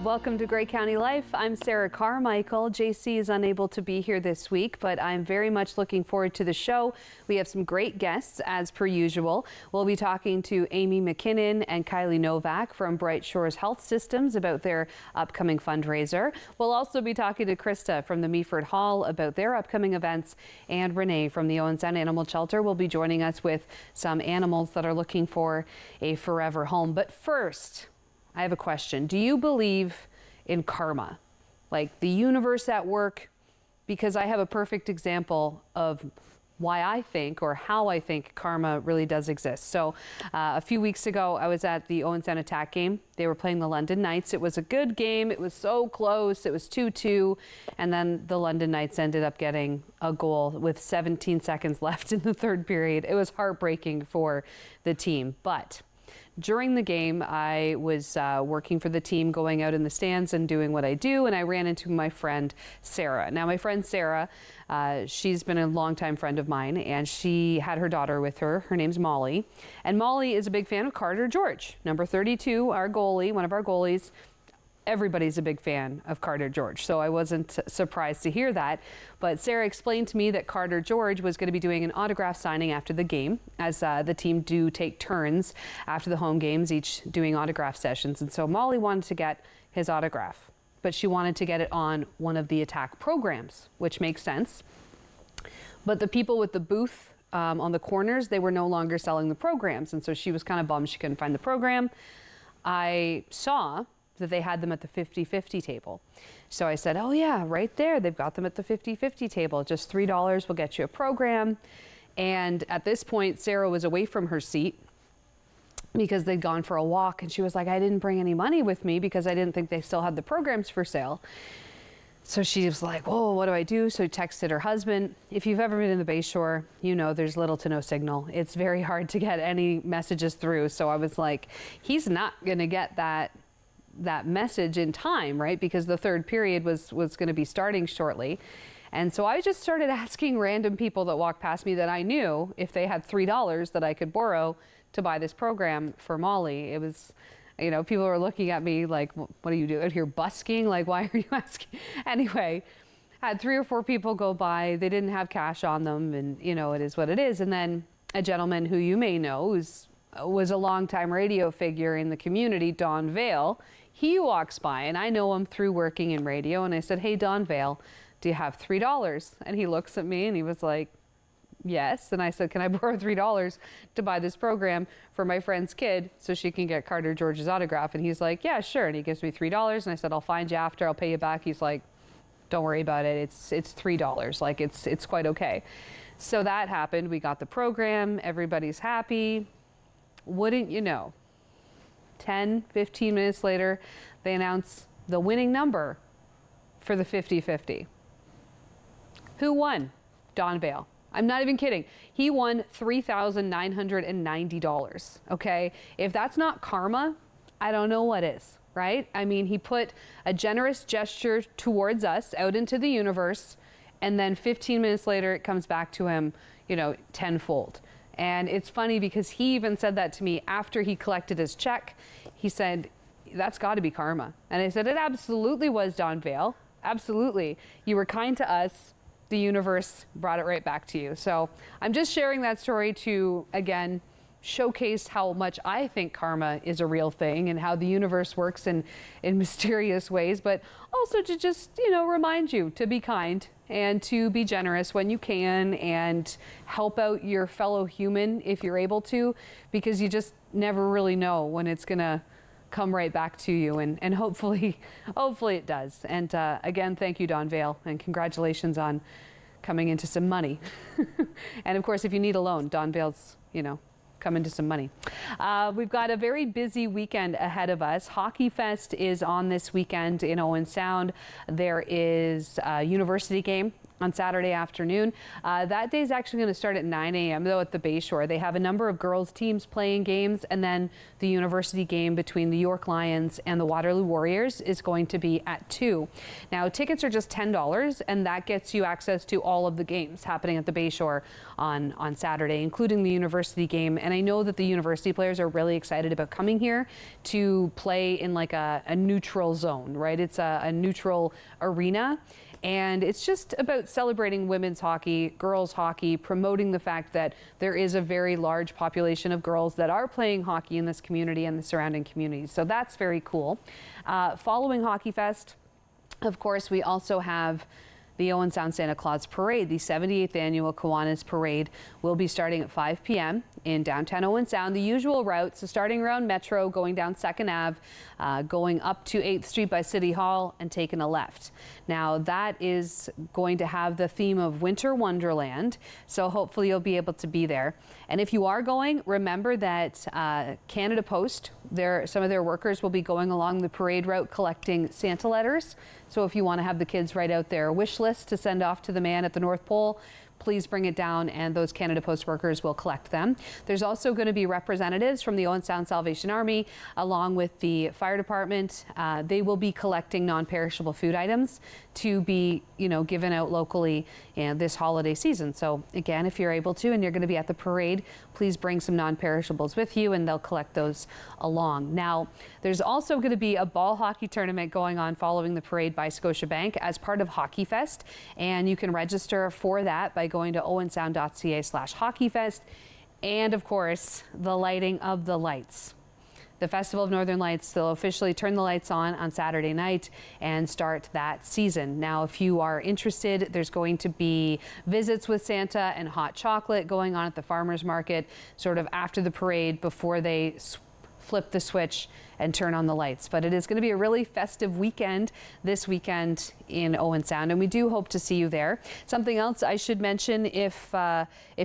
Welcome to Grey County Life. I'm Sarah Carmichael. JC is unable to be here this week, but I'm very much looking forward to the show. We have some great guests as per usual. We'll be talking to Amy McKinnon and Kylie Novak from Bright Shores Health Systems about their upcoming fundraiser. We'll also be talking to Krista from the Meaford Hall about their upcoming events, and Renee from the Owen Animal Shelter will be joining us with some animals that are looking for a forever home. But first, I have a question. Do you believe in karma? Like the universe at work? Because I have a perfect example of why I think, or how I think karma really does exist. So a few weeks ago, I was at the Owen Attack game. They were playing the London Knights. It was a good game. It was so close. It was 2-2. And then the London Knights ended up getting a goal with 17 seconds left in the third period. It was heartbreaking for the team. But during the game, I was working for the team, going out in the stands and doing what I do, and I ran into my friend Sarah. Now, my friend Sarah, she's been a longtime friend of mine, and she had her daughter with her. Her name's Molly, and Molly is a big fan of Carter George, number 32, our goalie, one of our goalies. Everybody's a big fan of Carter George, so I wasn't surprised to hear that. But Sarah explained to me that Carter George was going to be doing an autograph signing after the game, as the team do take turns after the home games, each doing autograph sessions. And so Molly wanted to get his autograph, but she wanted to get it on one of the Attack programs, which makes sense. But the people with the booth on the corners, they were no longer selling the programs, and so she was kind of bummed she couldn't find the program. I saw that they had them at the 50-50 table. So I said, oh yeah, right there. They've got them at the 50-50 table. Just $3 will get you a program. And at this point, Sarah was away from her seat because they'd gone for a walk. And she was like, I didn't bring any money with me because I didn't think they still had the programs for sale. So she was like, whoa, what do I do? So I texted her husband. If you've ever been in the Bay Shore, you know there's little to no signal. It's very hard to get any messages through. So I was like, he's not gonna get that message in time, right? Because the third period was going to be starting shortly. And so I just started asking random people that walked past me that I knew if they had $3 that I could borrow to buy this program for Molly. It was, you know, people were looking at me like, what are you doing here, busking? Like, why are you asking? Anyway, had 3 or 4 people go by. They didn't have cash on them, and you know, it is what it is. And then a gentleman who you may know was a longtime radio figure in the community, Don Vale. He walks by, and I know him through working in radio, and I said, hey, Don Vale, do you have $3? And he looks at me and he was like, yes. And I said, can I borrow $3 to buy this program for my friend's kid so she can get Carter George's autograph? And he's like, yeah, sure. And he gives me $3, and I said, I'll find you after, I'll pay you back. He's like, don't worry about it, it's $3, like it's quite okay. So that happened. We got the program, everybody's happy. Wouldn't you know, 10, 15 minutes later, they announce the winning number for the 50-50. Who won? Don Vale. I'm not even kidding. He won $3,990. Okay? If that's not karma, I don't know what is, right? I mean, he put a generous gesture towards us out into the universe, and then 15 minutes later, it comes back to him, you know, tenfold. And it's funny because he even said that to me after he collected his check. He said, that's got to be karma. And I said, it absolutely was, Don Vale. Absolutely. You were kind to us. The universe brought it right back to you. So I'm just sharing that story to, again, showcase how much I think karma is a real thing and how the universe works in mysterious ways, but also to just, you know, remind you to be kind and to be generous when you can and help out your fellow human if you're able to, because you just never really know when it's gonna come right back to you, and hopefully it does. And again, thank you, Don Vale, and congratulations on coming into some money. And of course, if you need a loan, Don Vale's, you know, come into some money. We've got a very busy weekend ahead of us. Hockey Fest is on this weekend in Owen Sound. There is a university game on Saturday afternoon. That day is actually going to start at 9 a.m. though at the Bayshore. They have a number of girls teams playing games, and then the university game between the York Lions and the Waterloo Warriors is going to be at 2. Now tickets are just $10, and that gets you access to all of the games happening at the Bayshore on Saturday, including the university game. And I know that the university players are really excited about coming here to play in like a neutral zone, right? It's a neutral arena. And it's just about celebrating women's hockey, girls hockey, promoting the fact that there is a very large population of girls that are playing hockey in this community and the surrounding communities. So that's very cool. Following Hockey Fest, of course, we also have the Owen Sound Santa Claus Parade. The 78th annual Kiwanis Parade will be starting at 5 p.m. in downtown Owen Sound. The usual route, so starting around Metro, going down 2nd Ave, going up to 8th Street by City Hall and taking a left. Now that is going to have the theme of Winter Wonderland, so hopefully you'll be able to be there. And if you are going, remember that Canada Post, some of their workers will be going along the parade route collecting Santa letters. So if you want to have the kids write out their wish list to send off to the man at the North Pole, please bring it down and those Canada Post workers will collect them. There's also going to be representatives from the Owen Sound Salvation Army along with the fire department. They will be collecting non-perishable food items to be, given out locally this holiday season. So again, if you're able to and you're going to be at the parade, please bring some non-perishables with you and they'll collect those along. Now, there's also going to be a ball hockey tournament going on following the parade by Scotiabank as part of Hockey Fest, and you can register for that by going to owensound.ca/hockeyfest. And of course, the lighting of the lights. The Festival of Northern Lights, they'll officially turn the lights on Saturday night and start that season. Now, if you are interested, there's going to be visits with Santa and hot chocolate going on at the farmers market sort of after the parade before they flip the switch and turn on the lights. But it is going to be a really festive weekend this weekend in Owen Sound, and we do hope to see you there. Something else I should mention, if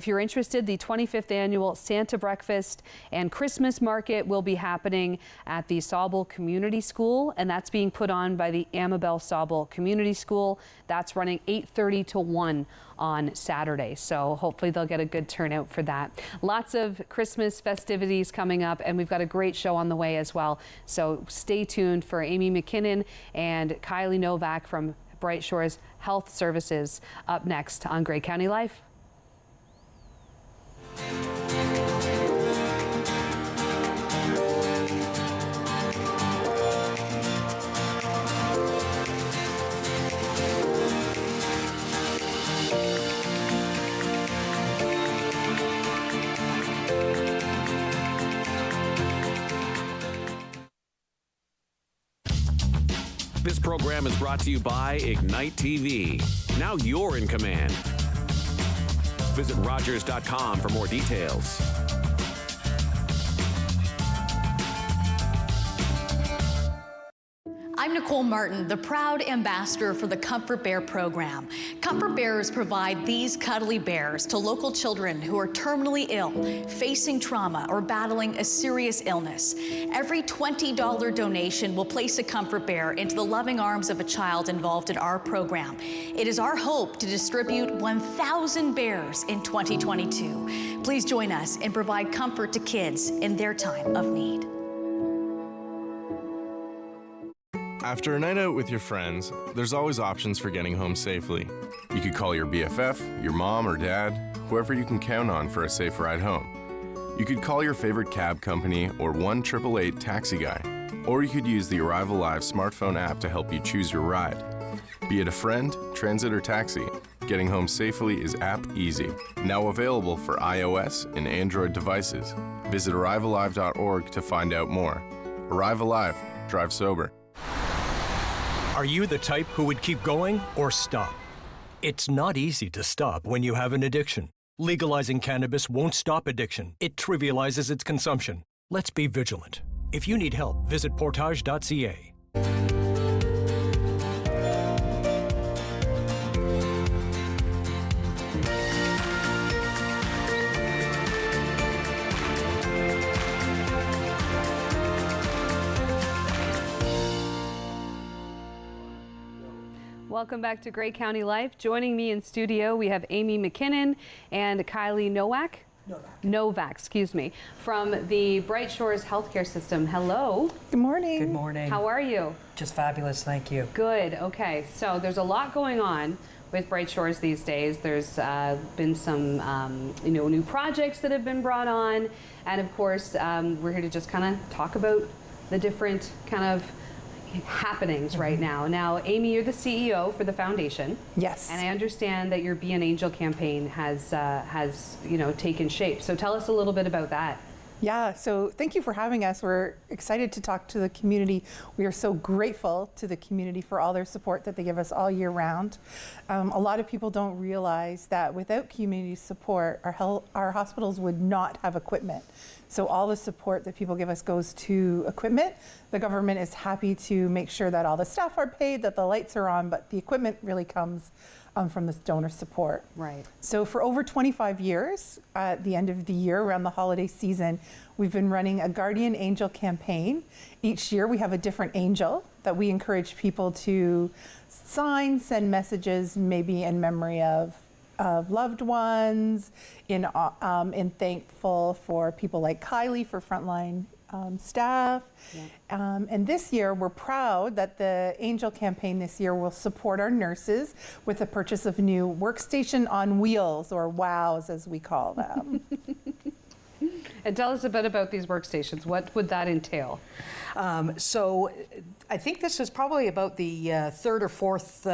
you're interested, the 25th annual Santa Breakfast and Christmas Market will be happening at the Sauble Community School, and that's being put on by the Amabel Sauble Community School. That's running 8:30 to 1 on Saturday, so hopefully they'll get a good turnout for that. Lots of Christmas festivities coming up, and we've got a great show on the way as well. So stay tuned for Amy McKinnon and Kylie Novak from Bright Shores Health Services up next on Grey County Life. This program is brought to you by Ignite TV. Now you're in command. Visit Rogers.com for more details. I'm Nicole Martin, the proud ambassador for the Comfort Bear program. Comfort Bears provide these cuddly bears to local children who are terminally ill, facing trauma, or battling a serious illness. Every $20 donation will place a Comfort Bear into the loving arms of a child involved in our program. It is our hope to distribute 1,000 bears in 2022. Please join us and provide comfort to kids in their time of need. After a night out with your friends, there's always options for getting home safely. You could call your BFF, your mom or dad, whoever you can count on for a safe ride home. You could call your favorite cab company or 1-888 taxi guy. Or you could use the Arrive Alive smartphone app to help you choose your ride. Be it a friend, transit, or taxi, getting home safely is app easy. Now available for iOS and Android devices. Visit arrivealive.org to find out more. Arrive Alive. Drive sober. Are you the type who would keep going or stop? It's not easy to stop when you have an addiction. Legalizing cannabis won't stop addiction. It trivializes its consumption. Let's be vigilant. If you need help, visit portage.ca. Welcome back to Grey County Life. Joining me in studio, we have Amy McKinnon and Kylie Novak, excuse me, from the Bright Shores Healthcare System. Hello. Good morning. Good morning. How are you? Just fabulous, thank you. Good. Okay, so there's a lot going on with Bright Shores these days. There's been some new projects that have been brought on, and of course we're here to just kind of talk about the different kind of happenings right now. Now, Amy, you're the CEO for the foundation. Yes. And I understand that your Be an Angel campaign has taken shape. So tell us a little bit about that. Yeah, so thank you for having us. We're excited to talk to the community. We are so grateful to the community for all their support that they give us all year round. A lot of people don't realize that without community support, our hospitals would not have equipment. So all the support that people give us goes to equipment. The government is happy to make sure that all the staff are paid, that the lights are on, but the equipment really comes from this donor support. Right. So for over 25 years, at the end of the year, around the holiday season, we've been running a Guardian Angel campaign. Each year we have a different angel that we encourage people to sign, send messages, maybe in memory of loved ones, in thankful for people like Kylie, for frontline staff. Yeah. And this year, we're proud that the Angel campaign this year will support our nurses with the purchase of new workstation on wheels, or WOWs as we call them. And tell us a bit about these workstations. What would that entail? So I think this is probably about the third or fourth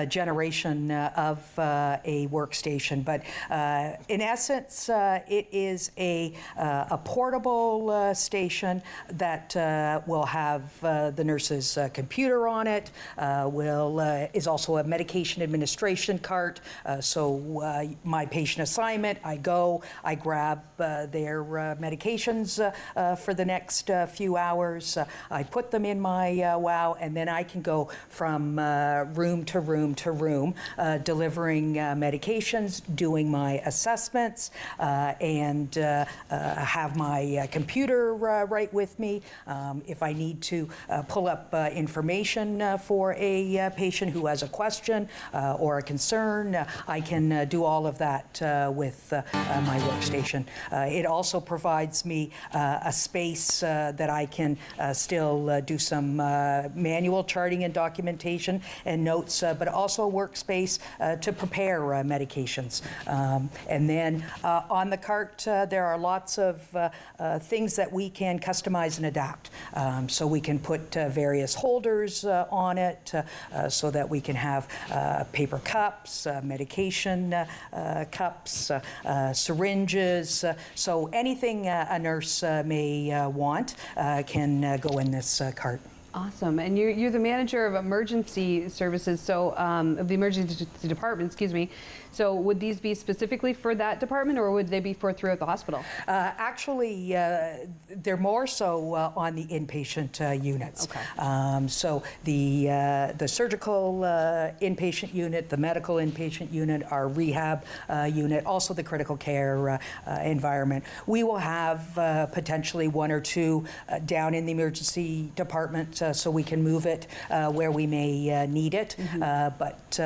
generation of a workstation, but in essence, it is a portable station that will have the nurse's computer on it. Is also a medication administration cart. So my patient assignment, I grab their medications for the next few hours. I put them in my WOW, and then I can go from room to room to room, delivering medications, doing my assessments, and have my computer right with me. If I need to pull up information for a patient who has a question or a concern, I can do all of that with my workstation. It also provides me a space that I can still do some manual charting and documentation and notes, but also a workspace to prepare medications. And then on the cart, there are lots of things that we can customize and adapt. So we can put various holders on it so that we can have paper cups, medication cups, syringes. So anything a nurse may want can go in this cart. Awesome. And you're the manager of emergency services, so of the emergency department, excuse me. So would these be specifically for that department, or would they be for throughout the hospital? Actually, they're more so on the inpatient units. Okay. So the surgical inpatient unit, the medical inpatient unit, our rehab unit, also the critical care environment. We will have potentially one or two down in the emergency department, so we can move it where we may need it. Mm-hmm. But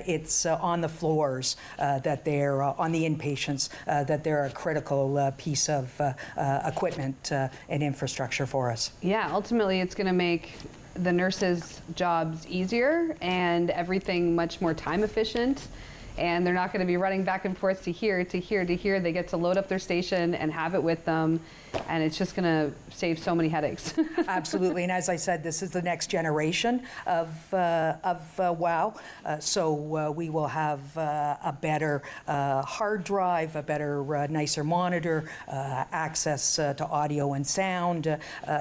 it's on the floors that they're on the inpatients, that they're a critical piece of equipment and infrastructure for us. Yeah, ultimately it's going to make the nurses' jobs easier and everything much more time efficient. And they're not going to be running back and forth to here, to here, to here. They get to load up their station and have it with them. And it's just going to save so many headaches. Absolutely. And as I said, this is the next generation of WOW. So we will have a better hard drive, a better, nicer monitor, access to audio and sound,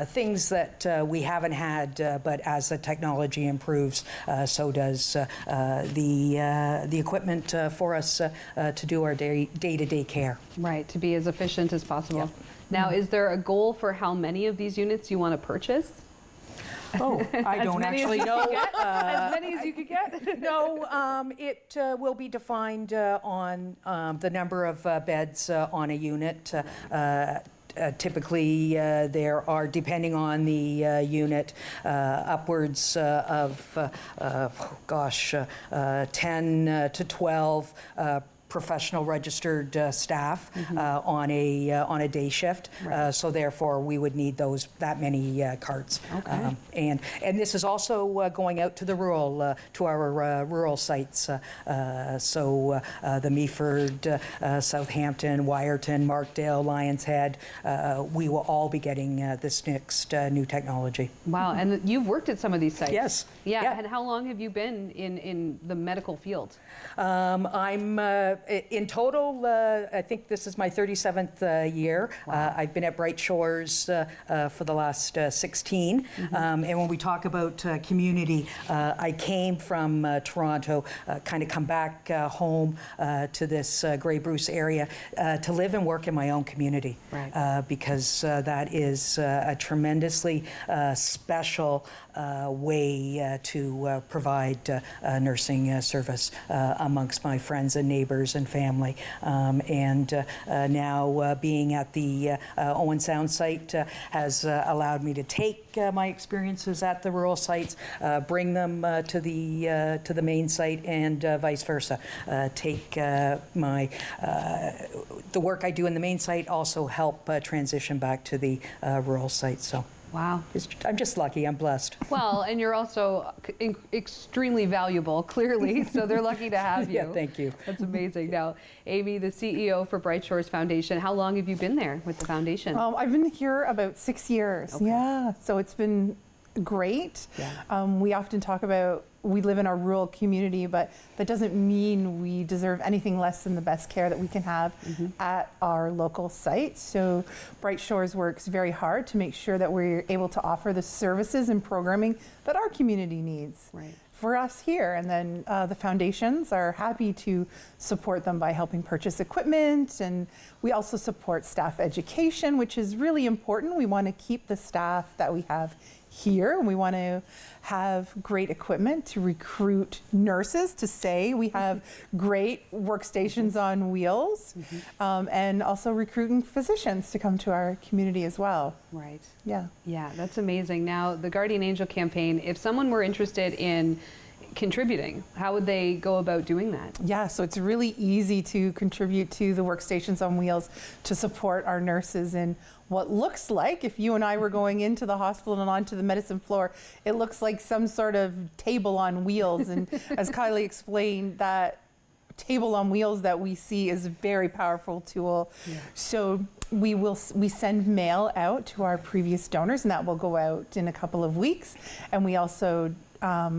things that we haven't had, but as the technology improves, so does the equipment for us to do our day-to-day care. Right, to be as efficient as possible. Yep. Now, is there a goal for how many of these units you want to purchase? Oh, I don't actually know. As many as you could get? No, it will be defined on the number of beds on a unit. Typically, there are, depending on the unit, upwards of 10 to 12 professional registered staff on a day shift. Right. So therefore, we would need that many carts. Okay. And this is also going out to the rural to our rural sites. So the Meaford, Southampton, Wyerton, Markdale, Lions Head, we will all be getting this next new technology. Wow, and you've worked at some of these sites. Yes. Yeah, and how long have you been in the medical field? I'm in total, I think this is my 37th year. Wow. I've been at Bright Shores for the last 16. And when we talk about community, I came from Toronto, kind of come back home to this Grey Bruce area to live and work in my own community. Right. Because that is a tremendously special way to provide nursing service amongst my friends and neighbors and family. And now being at the Owen Sound site has allowed me to take my experiences at the rural sites, bring them to the main site, and vice versa. Take the work I do in the main site, also help transition back to the rural site. So. Wow. I'm just lucky. I'm blessed. Well, and you're also extremely valuable, clearly, so they're lucky to have you. Yeah, thank you. That's amazing. Now, Amy, the CEO for Bright Shores Foundation, how long have you been there with the foundation? I've been here about 6 years. Okay. Yeah, so it's been great. Yeah. We often talk about we live in our rural community, but that doesn't mean we deserve anything less than the best care that we can have at our local site. So Bright Shores works very hard to make sure that we're able to offer the services and programming that our community needs. Right. For us here, and then the foundations are happy to support them by helping purchase equipment, and we also support staff education, which is really important. We want to keep the staff that we have here, and we want to have great equipment to recruit nurses to say we have great workstations on wheels, and also recruiting physicians to come to our community as well. Right. Yeah. Yeah, that's amazing. Now, the Guardian Angel campaign, if someone were interested in contributing, how would they go about doing that? Yeah, so it's really easy to contribute to the Workstations on Wheels to support our nurses in what looks like, if you and I were going into the hospital and onto the medicine floor, it looks like some sort of table on wheels. And as Kylie explained, that table on wheels that we see is a very powerful tool. Yeah. So we send mail out to our previous donors, and that will go out in a couple of weeks. And we also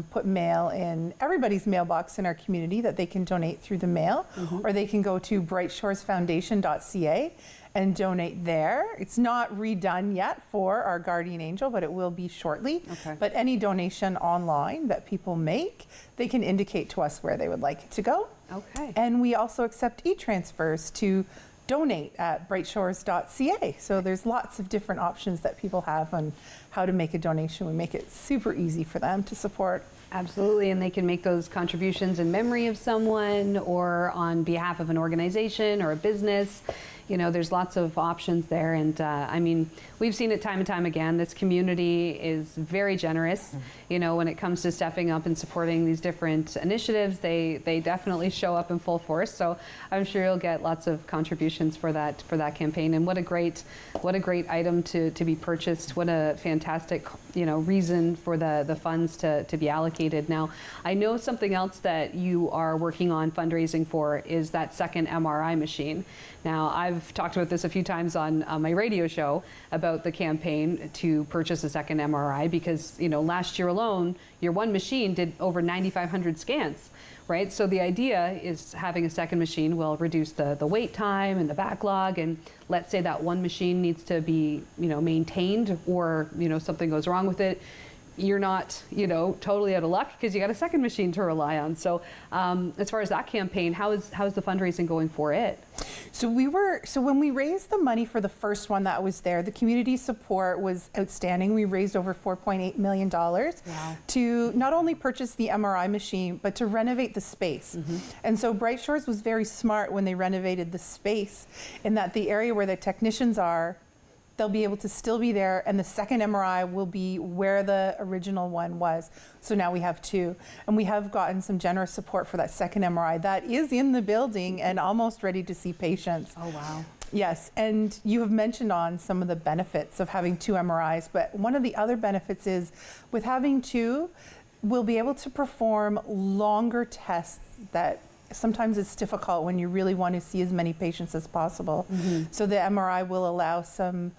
put mail in everybody's mailbox in our community that they can donate through the mail, or they can go to brightshoresfoundation.ca and donate there. It's not redone yet for our Guardian Angel, but it will be shortly. Okay. But any donation online that people make, they can indicate to us where they would like it to go. Okay. And we also accept e-transfers to donate at brightshores.ca. So there's lots of different options that people have on how to make a donation. We make it super easy for them to support. Absolutely, and they can make those contributions in memory of someone or on behalf of an organization or a business. You know, there's lots of options there, and I mean, we've seen it time and time again. This community is very generous. You know, when it comes to stepping up and supporting these different initiatives, they definitely show up in full force. So I'm sure you'll get lots of contributions for that campaign. And what a great item to be purchased. What a fantastic, you know, reason for the funds to be allocated. Now, I know something else that you are working on fundraising for is that second MRI machine. Now, I've talked about this a few times on my radio show about the campaign to purchase a second MRI because, you know, last year alone, your one machine did over 9,500 scans, right? So the idea is having a second machine will reduce the wait time and the backlog. And let's say that one machine needs to be, you know, maintained, or, you know, something goes wrong with it. You're not, you know, totally out of luck because you got a second machine to rely on. So as far as that campaign, how is the fundraising going for it? So when we raised the money for the first one that was there, the community support was outstanding. We raised over $4.8 million to not only purchase the MRI machine, but to renovate the space. And so Bright Shores was very smart when they renovated the space in that the area where the technicians are they'll be able to still be there, and the second MRI will be where the original one was. So now we have two, and we have gotten some generous support for that second MRI that is in the building and almost ready to see patients. Oh, wow. Yes, and you have mentioned on some of the benefits of having two MRIs, but one of the other benefits is with having two, we'll be able to perform longer tests that sometimes it's difficult when you really want to see as many patients as possible. So the MRI will allow some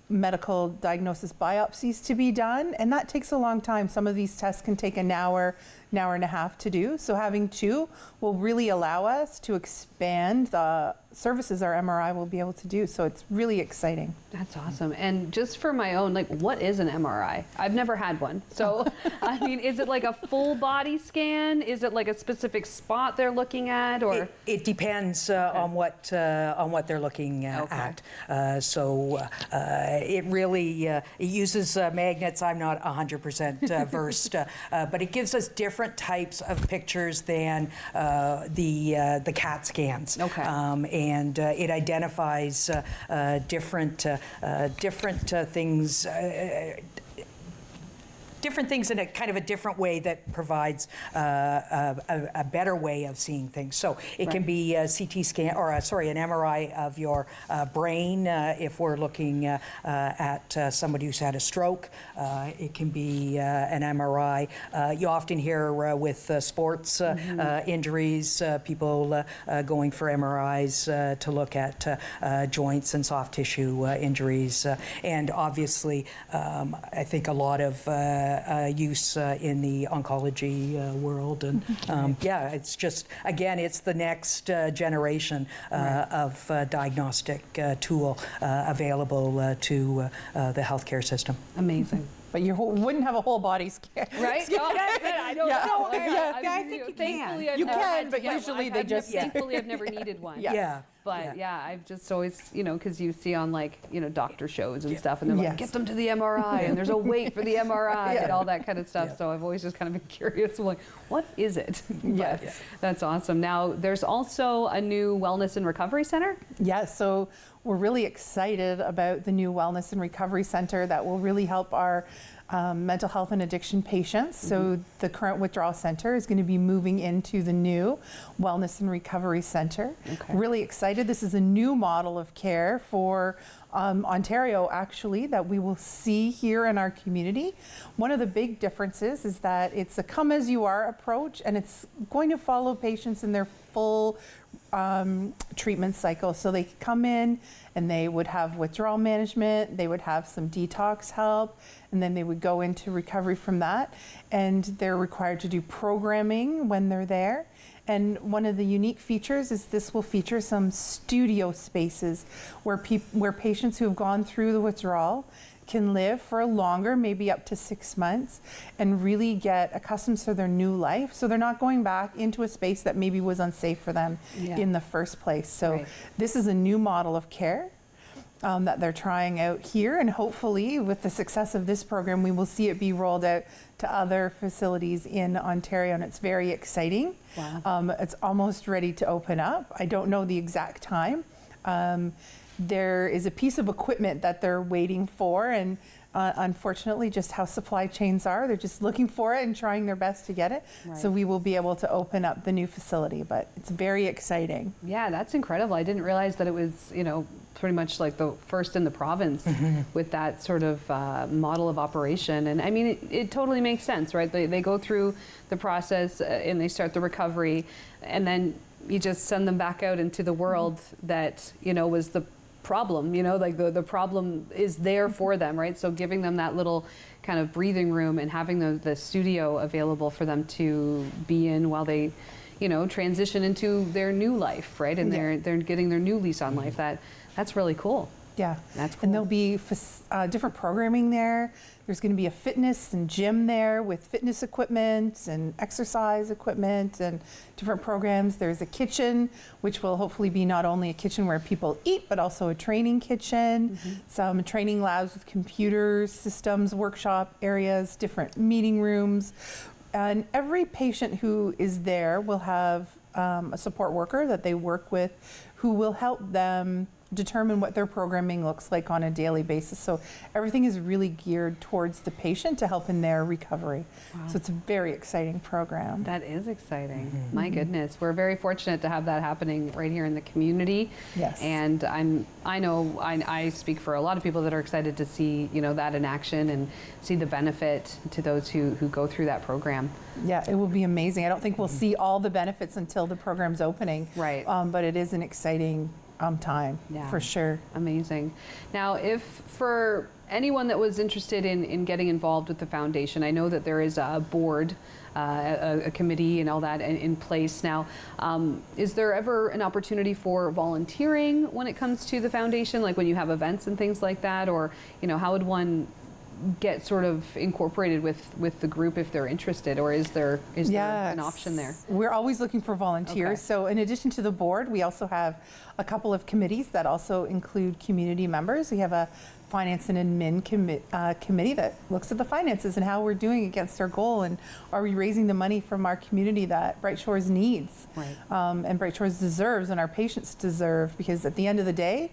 medical diagnosis biopsies to be done, and that takes a long time. Some of these tests can take an hour and a half to do. So having two will really allow us to expand the services our MRI will be able to do. So it's really exciting. That's awesome. And just for my own, like, what is an MRI? I've never had one. So, I mean, is it like a full body scan? Is it like a specific spot they're looking at, or? It depends on what they're looking at. It really it uses magnets. I'm not 100% versed, but it gives us different types of pictures than the CAT scans. Okay. And it identifies different things. Different things in a kind of a different way that provides a better way of seeing things. So it can be a CT scan, or an MRI of your brain if we're looking at somebody who's had a stroke. It can be an MRI. You often hear with sports injuries, people going for MRIs to look at joints and soft tissue injuries. And obviously, I think a lot of use in the oncology world, and it's just, again, it's the next generation of diagnostic tool available to the healthcare system. Amazing. But you wouldn't have a whole body scan. Right? I don't know. I think you thankfully, can. I've You never can, had to but get usually one. they just- Thankfully, I've never needed one. But I've just always, because you see on doctor shows and stuff, and they're like, get them to the MRI, and there's a wait for the MRI and all that kind of stuff. So I've always just kind of been curious, like, what is it? That's awesome. Now, there's also a new Wellness and Recovery Center. Yes, so we're really excited about the new Wellness and Recovery Center that will really help our mental health and addiction patients. So the current withdrawal center is going to be moving into the new Wellness and Recovery Center. Okay. Really excited. This is a new model of care for Ontario, actually, that we will see here in our community. One of the big differences is that it's a come as you are approach, and it's going to follow patients in their full treatment cycle. So they come in and they would have withdrawal management, they would have some detox help, and then they would go into recovery from that. And they're required to do programming when they're there. And one of the unique features is this will feature some studio spaces where patients who have gone through the withdrawal can live for longer, maybe up to 6 months, and really get accustomed to their new life. So they're not going back into a space that maybe was unsafe for them in the first place. So this is a new model of care that they're trying out here, and hopefully with the success of this program, we will see it be rolled out to other facilities in Ontario, and it's very exciting. Wow. It's almost ready to open up. I don't know the exact time. There is a piece of equipment that they're waiting for, and unfortunately, just how supply chains are, they're just looking for it and trying their best to get it. So we will be able to open up the new facility, but it's very exciting. Yeah, that's incredible. I didn't realize that it was, pretty much like the first in the province with that sort of model of operation. And I mean, it totally makes sense, right? They go through the process and they start the recovery, and then you just send them back out into the world that, was the problem, like the problem is there for them, right? So giving them that little kind of breathing room and having the studio available for them to be in while they, transition into their new life, right? And they're getting their new lease on life. That's really cool. Yeah, that's cool. And there'll be different programming there. There's going to be a fitness and gym there with fitness equipment and exercise equipment and different programs. There's a kitchen, which will hopefully be not only a kitchen where people eat, but also a training kitchen, some training labs with computers, systems, workshop areas, different meeting rooms. And every patient who is there will have a support worker that they work with who will help them determine what their programming looks like on a daily basis. So everything is really geared towards the patient to help in their recovery. Wow. So it's a very exciting program. That is exciting. My goodness. We're very fortunate to have that happening right here in the community. Yes. And I know I speak for a lot of people that are excited to see, that in action and see the benefit to those who go through that program. Yeah, it will be amazing. I don't think we'll see all the benefits until the program's opening. Right. But it is an exciting time, for sure. Amazing. Now, if for anyone that was interested in getting involved with the foundation, I know that there is a board, a committee and all that in place now. Is there ever an opportunity for volunteering when it comes to the foundation, like when you have events and things like that? Or, how would one get sort of incorporated with the group if they're interested, or is there an option there? We're always looking for volunteers. Okay. So in addition to the board, we also have a couple of committees that also include community members. We have a finance and admin committee that looks at the finances and how we're doing against our goal, and are we raising the money from our community that Bright Shores needs, Right. And Bright Shores deserves, and our patients deserve, because at the end of the day,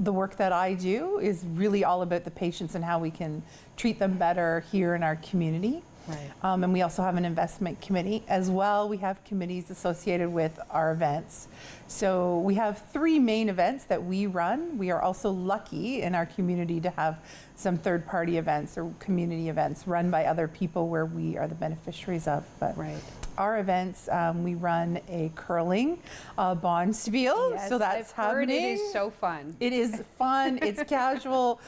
the work that I do is really all about the patients and how we can treat them better here in our community. Right. And we also have an investment committee as well. We have committees associated with our events. So we have 3 main events that we run. We are also lucky in our community to have some third-party events or community events run by other people where we are the beneficiaries of. But Right. our events, we run a curling bonspiel. Yes, So that's I've heard happening. it is so fun. It is fun, it's casual,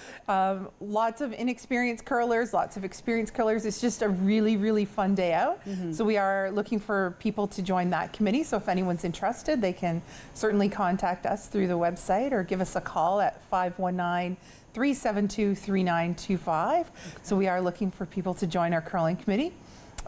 lots of inexperienced curlers, lots of experienced curlers. It's just a really, really fun day out. So we are looking for people to join that committee. So if anyone's interested, they can certainly contact us through the website or give us a call at 519-372-3925. So we are looking for people to join our curling committee.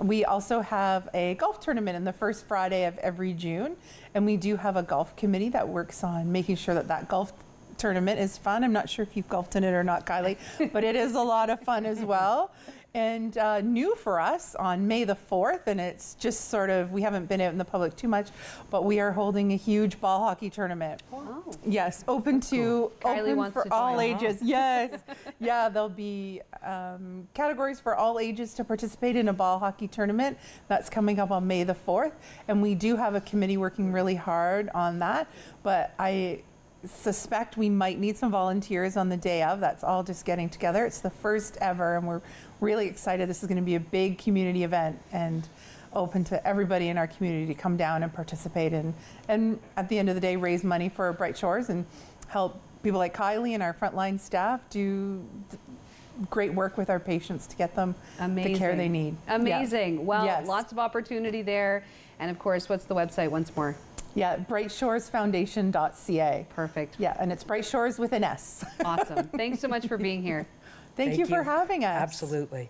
We also have a golf tournament in the first Friday of every June, and we do have a golf committee that works on making sure that golf tournament is fun. I'm not sure if you've golfed in it or not, Kylie, but it is a lot of fun as well. And new for us on May the 4th, and it's just sort of, we haven't been out in the public too much, but we are holding a huge ball hockey tournament. Oh. Yes, open to Kylie open wants for to all join. ages. Yes, yeah, there'll be categories for all ages to participate in a ball hockey tournament. That's coming up on May the 4th, and we do have a committee working really hard on that. But I suspect we might need some volunteers on the day of. That's all just getting together. It's the first ever, and we're really excited. This is going to be a big community event and open to everybody in our community to come down and participate and at the end of the day raise money for Bright Shores and help people like Kylie and our frontline staff do great work with our patients to get them the care they need. Amazing. Yeah. Well, Yes. lots of opportunity there. And of course, what's the website once more? Yeah, brightshoresfoundation.ca. Perfect. Yeah, and it's Bright Shores with an S. Awesome. Thanks so much for being here. Thank you for having us. Absolutely.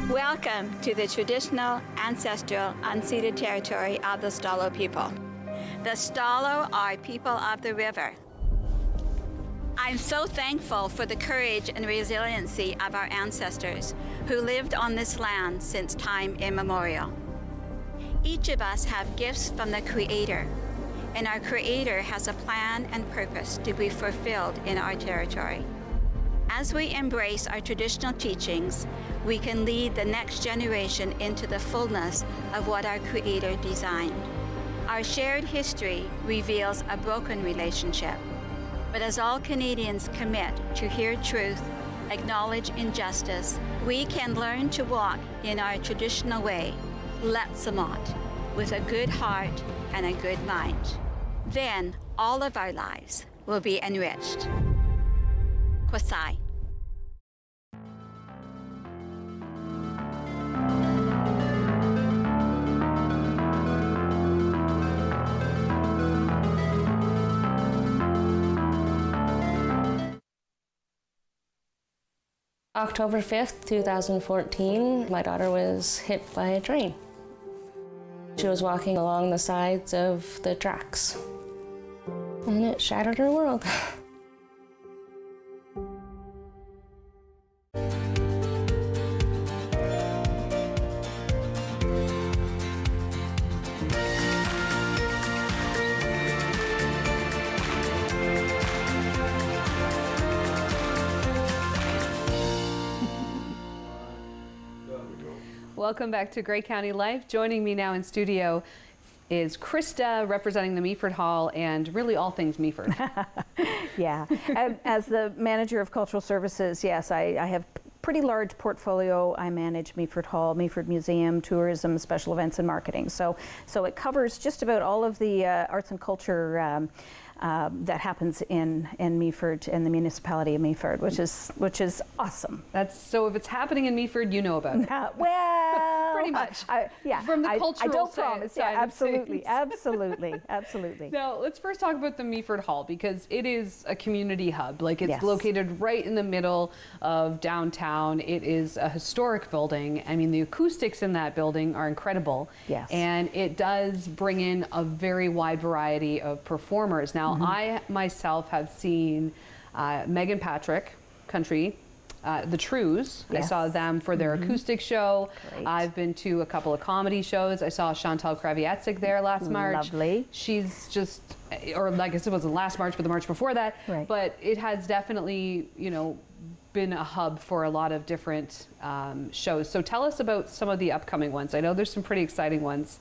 Welcome to the traditional, ancestral, unceded territory of the Stalo people. The Stalo are people of the river. I'm so thankful for the courage and resiliency of our ancestors who lived on this land since time immemorial. Each of us have gifts from the Creator, and our Creator has a plan and purpose to be fulfilled in our territory. As we embrace our traditional teachings, we can lead the next generation into the fullness of what our Creator designed. Our shared history reveals a broken relationship, but as all Canadians commit to hear truth, acknowledge injustice, we can learn to walk in our traditional way, Letsamot, with a good heart and a good mind. Then all of our lives will be enriched. Kwasai. October 5th, 2014, my daughter was hit by a train. She was walking along the sides of the tracks, and it shattered her world. Welcome back to Grey County Life. Joining me now in studio is Krista, representing the Meaford Hall and really all things Meaford. Yeah, as the manager of cultural services, yes, I have pretty large portfolio. I manage Meaford Hall, Meaford Museum, tourism, special events, and marketing. So it covers just about all of the arts and culture that happens in Meaford and the municipality of Meaford, which is awesome. That's so. If it's happening in Meaford, you know about it. Well, pretty much. Yeah, From the cultural I don't side, promise. Yeah, absolutely, absolutely. Now let's first talk about the Meaford Hall, because it is a community hub. Like, it's located right in the middle of downtown. It is a historic building. I mean, the acoustics in that building are incredible. Yes. And it does bring in a very wide variety of performers. Now, I myself have seen Megan Patrick Country, the Trues. Yes. I saw them for their acoustic show. Great. I've been to a couple of comedy shows. I saw Chantal Kravietzik there last March. Lovely. She's just, or I guess it wasn't last March, but the March before that. Right. But it has definitely, you know, been a hub for a lot of different shows. So tell us about some of the upcoming ones. I know there's some pretty exciting ones.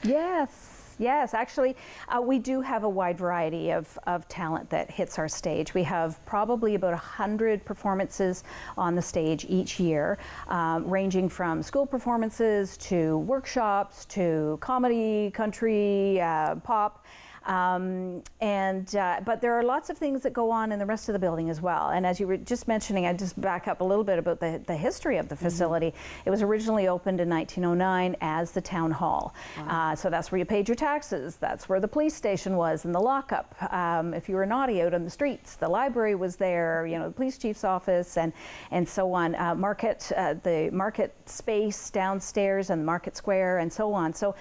Yes, actually, we do have a wide variety of talent that hits our stage. We have probably about 100 performances on the stage each year, ranging from school performances to workshops to comedy, country, pop. But there are lots of things that go on in the rest of the building as well. And as you were just mentioning, I just back up a little bit about the history of the facility. It was originally opened in 1909 as the town hall. Wow. So that's where you paid your taxes. That's where the police station was and the lockup. If you were naughty out on the streets, the library was there, you know, the police chief's office and so on. The market space downstairs and the market square and so on. So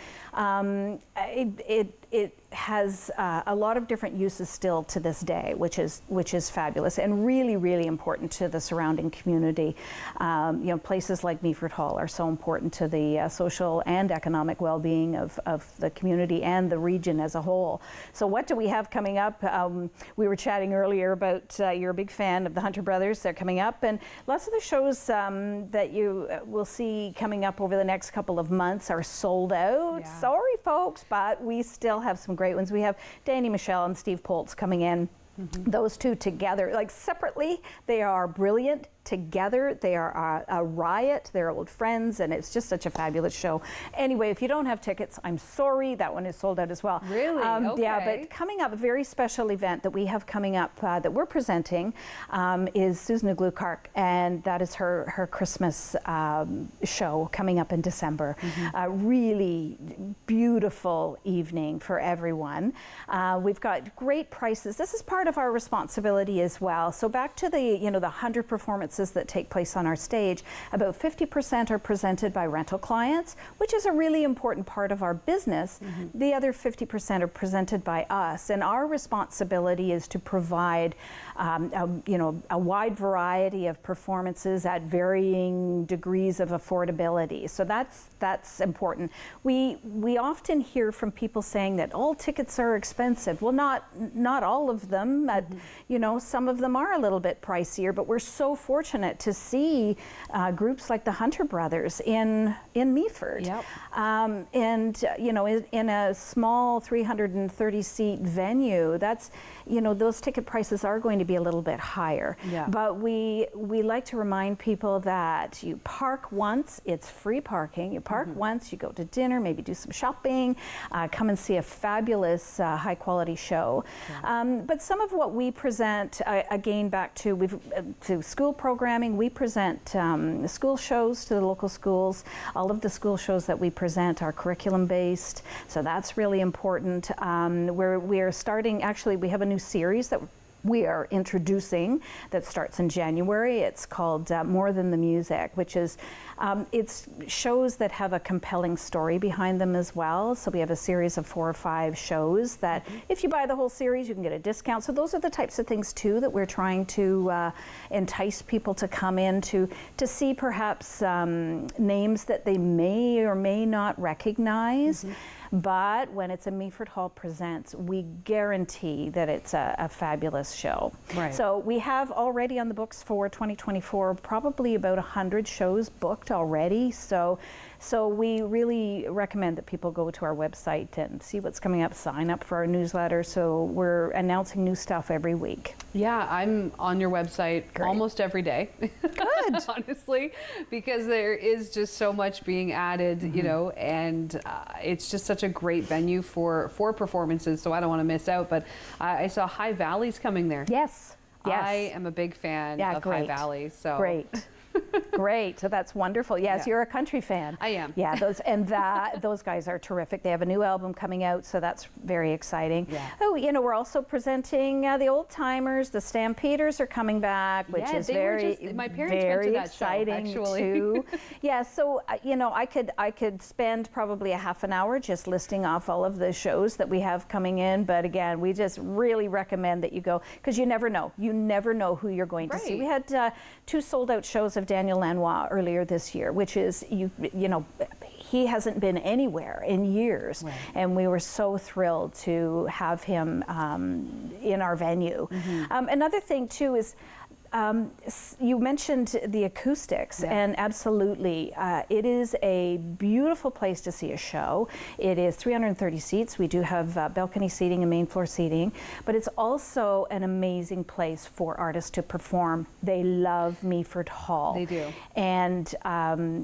it has a lot of different uses still to this day, which is fabulous and really, really important to the surrounding community. You know, places like Meaford Hall are so important to the social and economic well-being of the community and the region as a whole. So what do we have coming up? We were chatting earlier about you're a big fan of the Hunter Brothers. They're coming up, and lots of the shows that you will see coming up over the next couple of months are sold out. Yeah. Sorry, folks, but we still have some great ones. We have Danny Michelle and Steve Poltz coming in. Those two together, like separately, they are brilliant. Together, they are a riot. They're old friends, and it's just such a fabulous show. Anyway, if you don't have tickets, I'm sorry, that one is sold out as well. Really? Okay. Yeah, but coming up, a very special event that we have coming up that we're presenting is Susan Glukark, and that is her Christmas show coming up in December. A really beautiful evening for everyone. We've got great prices. This is part of our responsibility as well. So back to the 100 performances that take place on our stage, about 50% are presented by rental clients, which is a really important part of our business. The other 50% are presented by us, and our responsibility is to provide a wide variety of performances at varying degrees of affordability. So that's important. We often hear from people saying that all tickets are expensive. Well, not all of them. Some of them are a little bit pricier, but we're so fortunate to see groups like the Hunter Brothers in Meaford. Yep. In a small 330-seat venue, that's, those ticket prices are going to be a little bit higher. Yeah. But we like to remind people that you park once, it's free parking. You park once, you go to dinner, maybe do some shopping, come and see a fabulous high-quality show. Yeah. But some of what we present, again, back to school programming, we present school shows to the local schools. All of the school shows that we present are curriculum-based, so that's really important. We are starting, actually, we have a new series that we are introducing that starts in January. It's called More Than the Music, which is it's shows that have a compelling story behind them as well. So we have a series of 4 or 5 shows that if you buy the whole series, you can get a discount. So those are the types of things too that we're trying to entice people to come in to see perhaps names that they may or may not recognize. But when it's a Meaford Hall Presents, we guarantee that it's a fabulous show. Right. So we have already on the books for 2024 probably about 100 shows booked already. So we really recommend that people go to our website and see what's coming up, sign up for our newsletter. So we're announcing new stuff every week. Yeah, I'm on your website almost every day. Good. Honestly, because there is just so much being added, you know, and it's just such a great venue for performances. So I don't want to miss out. But I saw High Valley's coming there. Yes. Yes. I am a big fan of High Valley. So great. Great. So that's wonderful. Yes, you're a country fan. I am. Yeah, those guys are terrific. They have a new album coming out, so that's very exciting. Yeah. Oh, you know, we're also presenting the Old Timers. The Stampeders are coming back, which is my parents very went to that exciting show, actually. too. Yeah, so you know, I could spend probably a half an hour just listing off all of the shows that we have coming in, but again, we just really recommend that you go, because you never know. You never know who you're going to see. We had 2 sold out shows of Daniel Lanois earlier this year, which is, you know, he hasn't been anywhere in years. Right. And we were so thrilled to have him in our venue. Another thing too is, you mentioned the acoustics, and absolutely, it is a beautiful place to see a show. It is 330 seats. We do have balcony seating and main floor seating, but it's also an amazing place for artists to perform. They love Meaford Hall. They do. And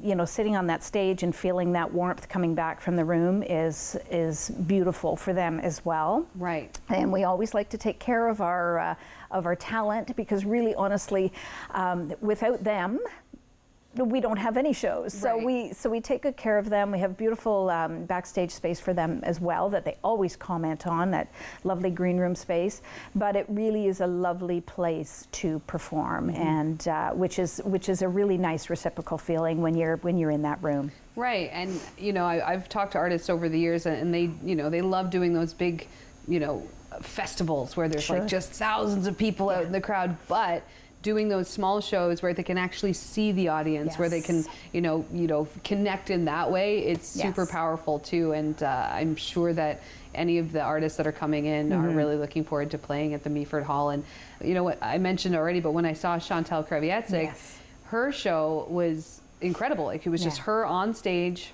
you know, sitting on that stage and feeling that warmth coming back from the room is beautiful for them as well. Right. And we always like to take care of our talent, because really, honestly, without them, we don't have any shows. Right. So we take good care of them. We have beautiful backstage space for them as well that they always comment on, that lovely green room space. But it really is a lovely place to perform, and which is a really nice reciprocal feeling when you're in that room. Right. And you know, I've talked to artists over the years, and they, you know, they love doing those big, you know, festivals where there's like just thousands of people out in the crowd, but doing those small shows where they can actually see the audience, where they can, you know, connect in that way, it's super powerful too. And I'm sure that any of the artists that are coming in are really looking forward to playing at the Meaford Hall. And you know what I mentioned already, but when I saw Chantal Krevietsik, her show was incredible. Like, it was just her on stage